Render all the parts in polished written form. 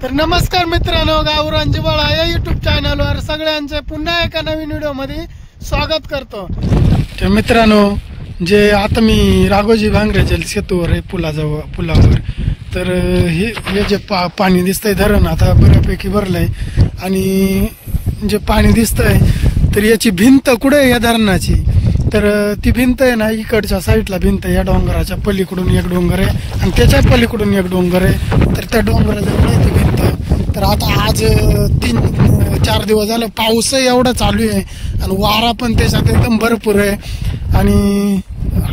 तर नमस्कार मित्रांनो, गावरान जिव्हाळा या युट्यूब चॅनलवर सगळ्यांचे पुन्हा एका नवीन व्हिडिओमध्ये स्वागत करतो। तर मित्रांनो, जे आता मी राघोजी भांगरे जल सेतूवर आहे, पुलावर तर हे जे पाणी दिसतंय, धरण आता बऱ्यापैकी भरलंय आणि जे पाणी दिसतंय तर याची भिंत कुठे आहे या धरणाची, तर ती भिंत आहे ना इकडच्या साईडला भिंत, या डोंगराच्या पलीकडून एक डोंगर आहे आणि त्याच्या पलीकडून एक डोंगर आहे, तर त्या डोंगराजवळ आहे ती भिंत। तर आता आज 3-4 दिवस झालं पाऊसही एवढा चालू आहे आणि वारा पण त्याच्यात एकदम भरपूर आहे आणि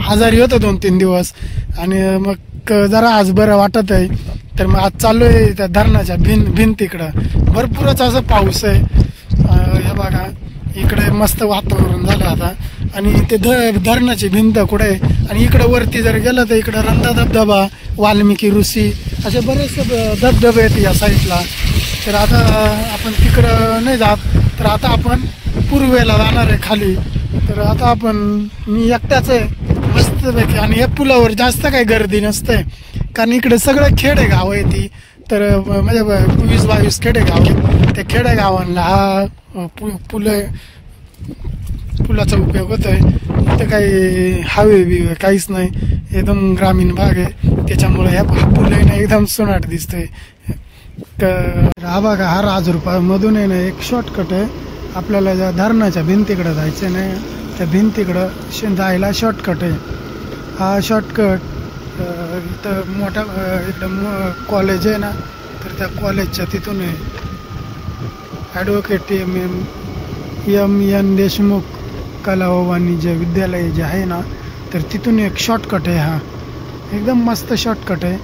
आजारी होतो 2-3 दिवस आणि मग जरा आज बरं वाटत आहे। तर मग आज चालू आहे त्या धरणाच्या भिंतीकडं भरपूरच असं पाऊस आहे। हे बघा इकडे मस्त वातावरण झालं आता आणि ते धरणाची भिंत कुठे आहे आणि इकडे वरती जर गेलं तर इकडे रंधा धबधबा, वाल्मिकी ऋषी असे बरेचसे धबधबे आहेत या साईडला। तर आता आपण तिकडं नाही जात, तर आता आपण पूर्वेला जाणार आहे खाली। तर आता मी एकटाच आहे मस्तपैकी आणि या पुलावर जास्त काही गर्दी नसते कारण इकडे सगळं खेडे गाव आहे ती, तर म्हणजे 20-22 खेडे गाव आहेत। त्या खेडे गावांना हा पुलाचा उपयोग होतोय। इथं काही हायवे बिवे काहीच नाही, एकदम ग्रामीण भाग आहे, त्याच्यामुळे ह्या पूल आहे ना एकदम सुनाट दिसतोय। हा बघा, हा राजरूपा मधून आहे ना एक शॉर्टकट आहे, आपल्याला ज्या धरणाच्या भिंतीकडे जायचं नाही, त्या भिंतीकडं जायला शॉर्टकट आहे। हा शॉर्टकट इथं मोठा इकडं कॉलेज आहे ना, तर त्या कॉलेजच्या तिथून आहे, ॲडव्होकेट एम देशमुख कला व वाणिज्य विद्यालय जे आहे ना, तर तिथून एक शॉर्टकट आहे। हा एकदम मस्त शॉर्टकट आहे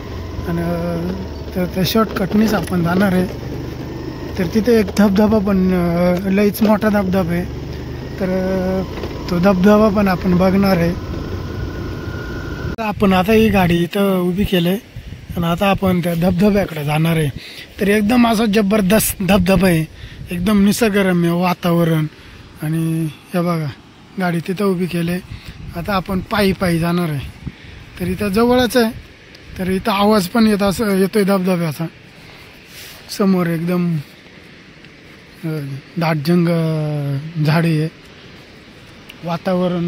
आणि तर त्या शॉर्टकटनीच आपण जाणार आहे। तर तिथे एक धबधबा पण लईच मोठा धबधबा आहे, तर तो धबधबा पण आपण बघणार आहे। आपण आता ही गाडी इथं उभी केली आणि आता आपण त्या धबधब्याकडे जाणार आहे। तर एकदम असा जबरदस्त धबधबा आहे, एकदम निसर्गरम्य वातावरण आणि हे बघा गाडी तिथं उभी केली, आता आपण पायी जाणार आहे। तर इथं जवळच आहे, तर इथं आवाज पण येतोय धबधब्याचा। समोर एकदम दाट झाडी आहे, वातावरण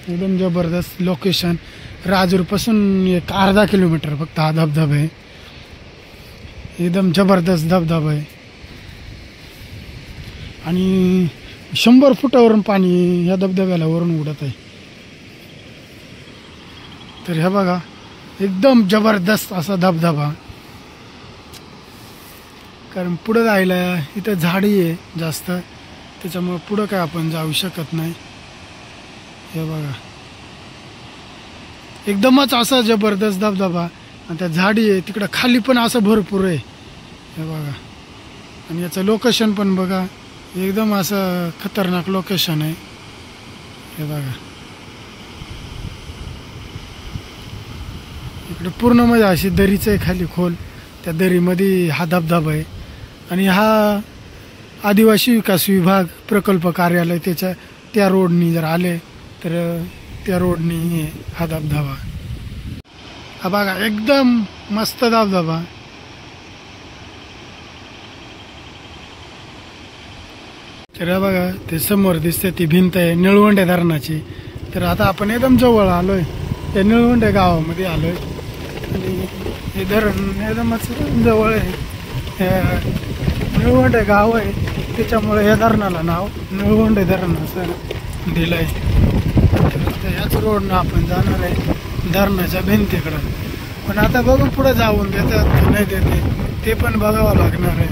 एकदम जबरदस्त। लोकेशन राजूरपासून एक अर्धा किलोमीटर फक्त हा धबधबा आहे, एकदम जबरदस्त धबधबा आहे आणि 100 फुटावरून पाणी या धबधब्याला वरून उडत आहे। तर हे बघा एकदम जबरदस्त असा धबधबा, कारण पुढं जायला इथं झाडी आहे जास्त, त्याच्यामुळे पुढं काय आपण जाऊ शकत नाही। हे बघा एकदमच असा जबरदस्त धबधबा आणि त्या झाडी आहे, तिकडं खाली पण असं भरपूर आहे। हे बघा आणि याचं लोकेशन पण बघा, एकदम असं खतरनाक लोकेशन आहे। हे बघा इकडे पूर्ण म्हणजे अशी दरीच आहे खाली खोल, त्या दरीमध्ये हा धबधबा आहे आणि हा आदिवासी विकास विभाग प्रकल्प कार्यालय त्या रोडनी जर आले तर त्या रोडनी हा धबधबा। हा बघा एकदम मस्त धबधबा। तर बघा ते समोर दिसते ती भिंत आहे निळवंडे धरणाची। तर आता आपण एकदम जवळ आलोय, त्या निळवंडे गावामध्ये आलोय आणि हे धरण एकदमच जवळ आहे। निळवंडे गाव आहे, त्याच्यामुळे या धरणाला नाव निळवंडे धरण असं दिलंय। तर याच रोडनं आपण जाणार आहे धरणाच्या भिंतीकडं, पण आता बघू पुढे जाऊन देतात नाही देते ते पण बघावं लागणार आहे,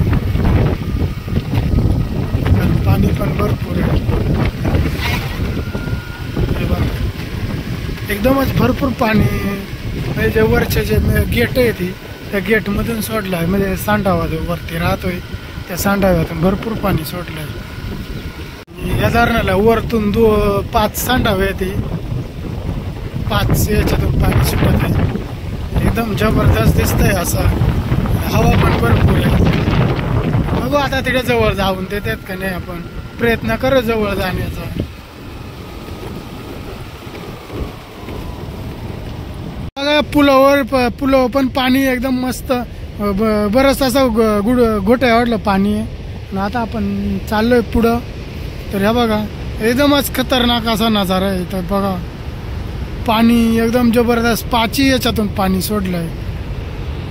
कारण पाणी पण भरपूर आहे। एकदमच भरपूर पाणी, म्हणजे जे वरचे जे गेट आहे ती त्या गेटमधून सोडलं आहे, म्हणजे सांडावा जो वरती राहतोय त्या सांडाव्यातून भरपूर पाणी सोडलं आहे। या धरणाला वरतून 5 सांडावे ती 5 याच्यातून पाणी सुटत आहे, एकदम जबरदस्त दिसतंय असं। हवा पण भरपूर आहे, बघू आता तिकडे जवळ जाऊन देतात का नाही, आपण प्रयत्न करू जवळ जाण्याचा। पुलावर पण पाणी एकदम मस्त बरंच असं घोटे वाढलं पाणी आहे. आणि आता आपण चाललोय पुढं. तर ह्या बघा एकदमच खतरनाक असा नजारा आहे. तर बघा पाणी एकदम जबरदस्त पाची याच्यातून पाणी सोडलंय.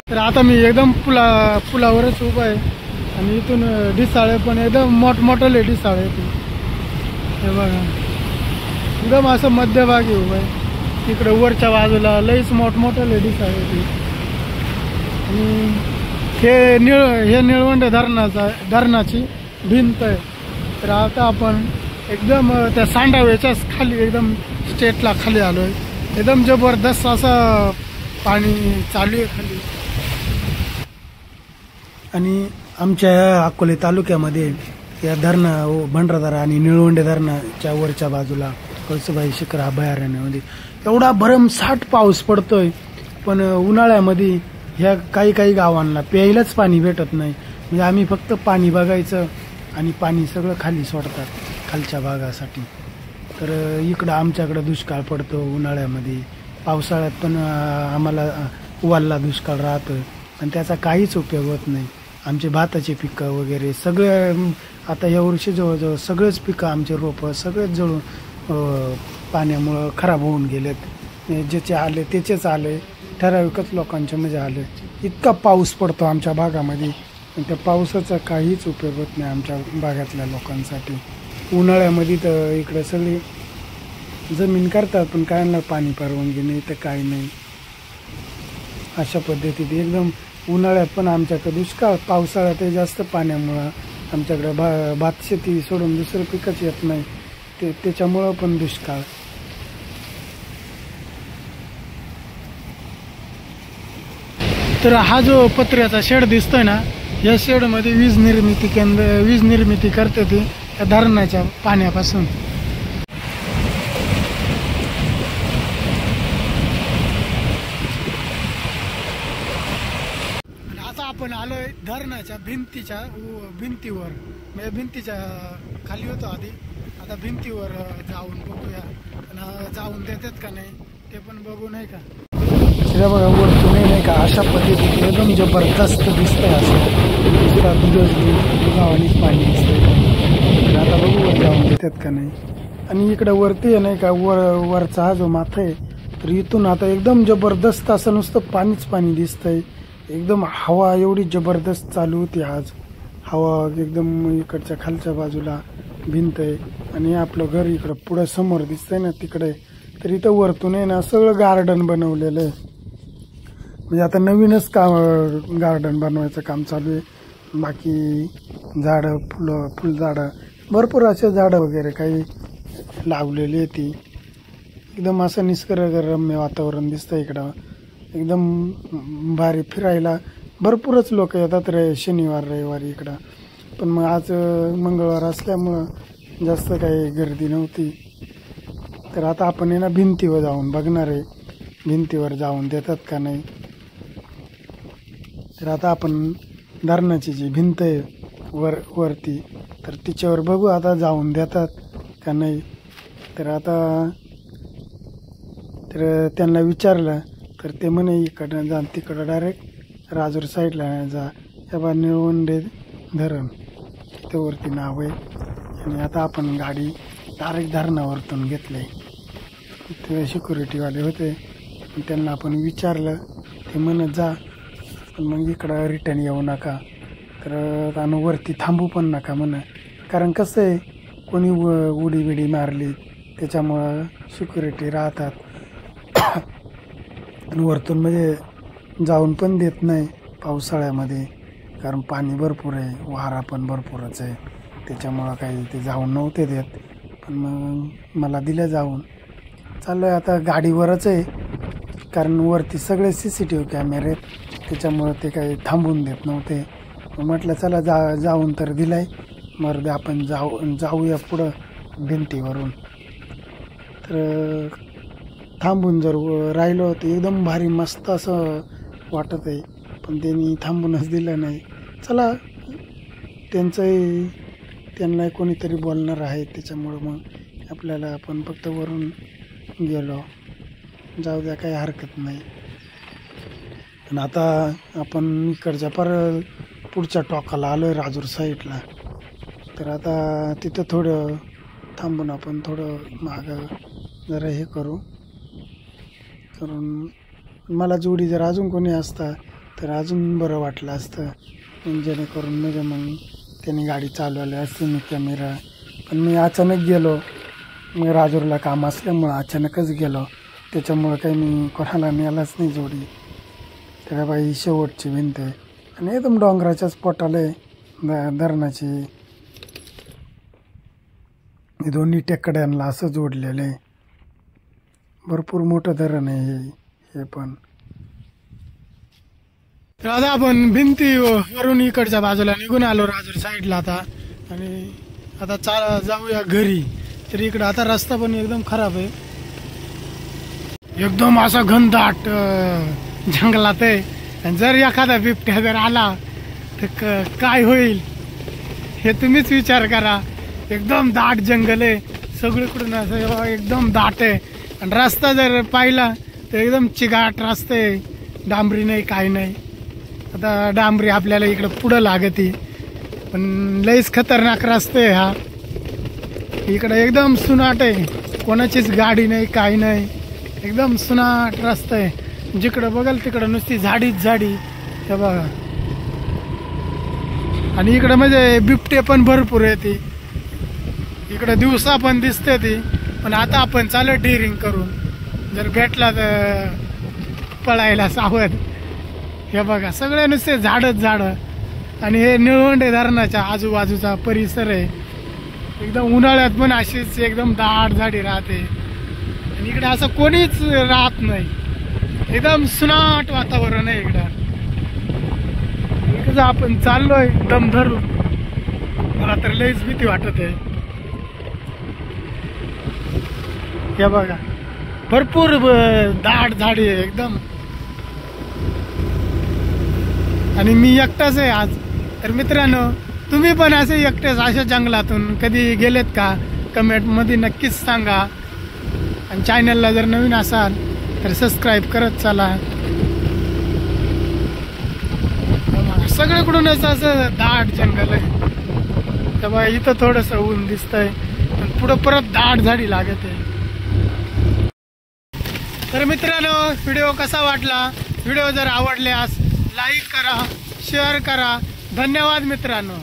तर आता मी एकदम पुलावरच उभा आहे आणि इथून ढिसाळे पण एकदम मोठमोठे ढिसाळे येते. हे बघा एकदम असं मध्यभागी उभं आहे. तिकडे वरच्या बाजूला लईच मोठमोठे ढिसाळे येते. आणि हे निळवंड धरणाची भिंत आहे. तर आता आपण एकदम त्या सांडाव्याच्याच खाली एकदम स्टेटला खाली आलोय. एकदम जबरदस्त असं पाणी चालू आहे खाली. आणि आमच्या अकोले तालुक्यामध्ये या भंडारदरा आणि निळवंडे धरणाच्या वरच्या बाजूला कळसुबाई शिखर अभयारण्यामध्ये एवढा भरमसाठ पाऊस पडतोय. पण उन्हाळ्यामध्ये ह्या काही गावांना प्यायलाच पाणी भेटत नाही. म्हणजे आम्ही फक्त पाणी बघायचं आणि पाणी सगळं खाली सोडतात खालच्या भागासाठी. तर इकडं आमच्याकडं दुष्काळ पडतो उन्हाळ्यामध्ये. पावसाळ्यात पण आम्हाला वाल्ला दुष्काळ राहतं आणि त्याचा काहीच उपयोग होत नाही. आमचे भाताचे पिकं वगैरे सगळे आता यावर्षी जवळजवळ सगळेच पिकं आमचे रोपं सगळेच जळून पाण्यामुळं खराब होऊन गेलेत. ज्याचे आले त्याचेच आले, ठराविकच लोकांचे म्हणजे आले. इतका पाऊस पडतो आमच्या भागामध्ये आणि त्या पावसाचा काहीच उपयोग होत नाही आमच्या भागातल्या लोकांसाठी. उन्हाळ्यामध्ये तर इकडे सगळी जमीन करतात पण कायला पाणी परवानगी नाही तर काही नाही. अशा पद्धतीत एकदम उन्हाळ्यात पण आमच्याकडे दुष्काळ, पावसाळ्यात जास्त पाण्यामुळं आमच्याकडे भात शेती सोडून दुसरं पिकच येत नाही. त्याच्यामुळं पण दुष्काळ. तर हा जो पत्र्याचा शेड दिसतोय ना, या शेडमध्ये वीज निर्मिती करते ती त्या धरणाच्या पाण्यापासून. आता आपण आलोय धरणाच्या भिंतीवर. म्हणजे भिंतीच्या खाली होतो आधी, आता भिंतीवर जाऊन बघूया. जाऊन देतात का नाही ते पण बघू. नाही का बघा वरतून नाही का अशा पद्धतीने एकदम जबरदस्त दिसतंय. असं दुधावानीच पाणी दिसतंय. आता बघू वर जाऊन देतात का नाही. आणि इकडे वरती आहे नाही का वरचा हा जो माथा आहे तर इथून आता एकदम जबरदस्त असं नुसतं पाणीच पाणी दिसतंय. एकदम हवा एवढी जबरदस्त चालू होती आज. हवा एकदम इकडच्या खालच्या बाजूला भिंत आहे आणि आपलं घर इकडं पुढं समोर दिसतंय ना तिकडे. तर इथं वरतून आहे ना सगळं गार्डन बनवलेलं आहे. म्हणजे आता नवीनच गार्डन बनवायचं काम चालू आहे. बाकी झाडं फुलझाडं भरपूर असे झाडं वगैरे काही लावलेली आहे. ती एकदम असं निसर्गरम्य वातावरण दिसतं इकडं. एकदम भारी फिरायला भरपूरच लोक येतात शनिवार रविवारी इकडं. पण मग आज मंगळवार असल्यामुळं जास्त काही गर्दी नव्हती. तर आता आपण आहे ना भिंतीवर जाऊन बघणार आहे, भिंतीवर जाऊन देतात का नाही. तर आता आपण धरणाची जी भिंत आहे वरती तर तिच्यावर बघू आता जाऊन देतात का नाही. तर त्यांना विचारलं तर ते म्हणे इकडनं जा तिकडं डायरेक्ट राजूर साईडला जा. या निळवंडे धरण तिथं वरती नाव आहे. आणि आता आपण गाडी डायरेक्ट धरणावरतून घेतली. ते सिक्युरिटीवाले होते त्यांना आपण विचारलं ते म्हणत जा पण मग इकडं रिटर्न येऊ नका. तर आणि वरती थांबू पण नका म्हणा. कारण कसं आहे कोणी उडी बिडी मारली त्याच्यामुळं सिक्युरिटी राहतात. आणि वरतून म्हणजे जाऊन पण देत नाही पावसाळ्यामध्ये कारण पाणी भरपूर आहे, वारा पण भरपूरच आहे. त्याच्यामुळं काही ते जाऊन नव्हते देत. पण मग मला दिलं जाऊन. चालू आहे आता गाडीवरच आहे कारण वरती सगळे CCTV कॅमेरे आहेत त्याच्यामुळं ते काही थांबून देत नव्हते. म्हटलं चला जाऊन तर दिलाय मर्दे आपण जाऊया पुढं भिंतीवरून. तर थांबून जर राहिलो तर एकदम भारी मस्त असं वाटत आहे. पण त्यांनी थांबूनच दिलं नाही. चला त्यांना कोणीतरी बोलणार आहे त्याच्यामुळं मग आपल्याला आपण फक्त वरून गेलो. जाऊ द्या काही हरकत नाही. आणि आता आपण इकडच्या पुढच्या टोकाला आलो आहे राजूर साईडला. तर आता तिथं थोडं थांबून आपण थोडं मागं जरा हे करून मला जोडी जर अजून कोणी असता तर अजून बरं वाटलं असतं, जेणेकरून म्हणजे मग त्यांनी गाडी चालवली असते मी कॅमेरा. पण मी अचानक गेलो, मग राजूरला काम असल्यामुळं अचानकच गेलो, त्याच्यामुळं काही मी कोणाला नेलाच नाही जोडी. तर बाई शेवटची भिंत आहे आणि एकदम डोंगराच्याच पोटाला आहे धरणाची. हे दोन्ही टेकड्यांना असं जोडलेलं आहे. भरपूर मोठं धरण आहे हे पण. तर आता आपण भिंतीवरून इकडच्या बाजूला निघून आलो राजूर साईडला आता. आणि आता जाऊया घरी. तर इकडं आता रस्ता पण एकदम खराब आहे, एकदम असा घनदाट जंगलात आहे. आणि जर एखादा बिबट्या जर आला तर काय होईल हे तुम्हीच विचार करा. एकदम दाट जंगल आहे, सगळीकडून असं एकदम दाट आहे. आणि रस्ता जर पाहिला तर एकदम चिगाट रस्ते, डांबरी नाही काय नाही. आता डांबरी आपल्याला इकडं पुढं लागते, पण लईच खतरनाक रस्ते हा. इकडं एकदम सुनाट आहे, कोणाचीच गाडी नाही काय नाही, एकदम सुनाट रस्ता आहे. जिकडं बघाल तिकडं नुसती झाडीच झाडी हे बघा. आणि इकडं म्हणजे बिबटे पण भरपूर येते, इकडं दिवसा पण दिसते ती. पण आता आपण चालू डेअरिंग करून, जर भेटला तर पळायला सावध. हे बघा सगळे नुसते झाडच झाडं. आणि हे निळवंडे धरणाच्या आजूबाजूचा परिसर आहे. एकदम उन्हाळ्यात पण अशीच एकदम दाट झाडी राहते. आणि इकडे असं कोणीच राहत नाही, एकदम सुनाट वातावरण आहे इकडं. इकडं आपण चाललोय दम धरून, मला तर लईच भीती वाटत आहे. हे बघा भरपूर दाट झाडी आहे एकदम. आणि मी एकटाच आहे आज. तर मित्रांनो, तुम्ही पण असे एकटेच अशा जंगलातून कधी गेलेत का? कमेंटमध्ये नक्कीच सांगा. आणि चॅनलला जर नवीन असाल तर सबस्क्राईब करत चला. सगळीकडूनच असं दाट जंगल आहे. तेव्हा इथं थोडंसं ऊन दिसतंय, पण पुढं परत दाट झाडी लागत आहे. तर मित्रांनो, व्हिडिओ कसा वाटला? व्हिडिओ जर आवडल्यास लाईक करा, शेअर करा. धन्यवाद मित्रांनो.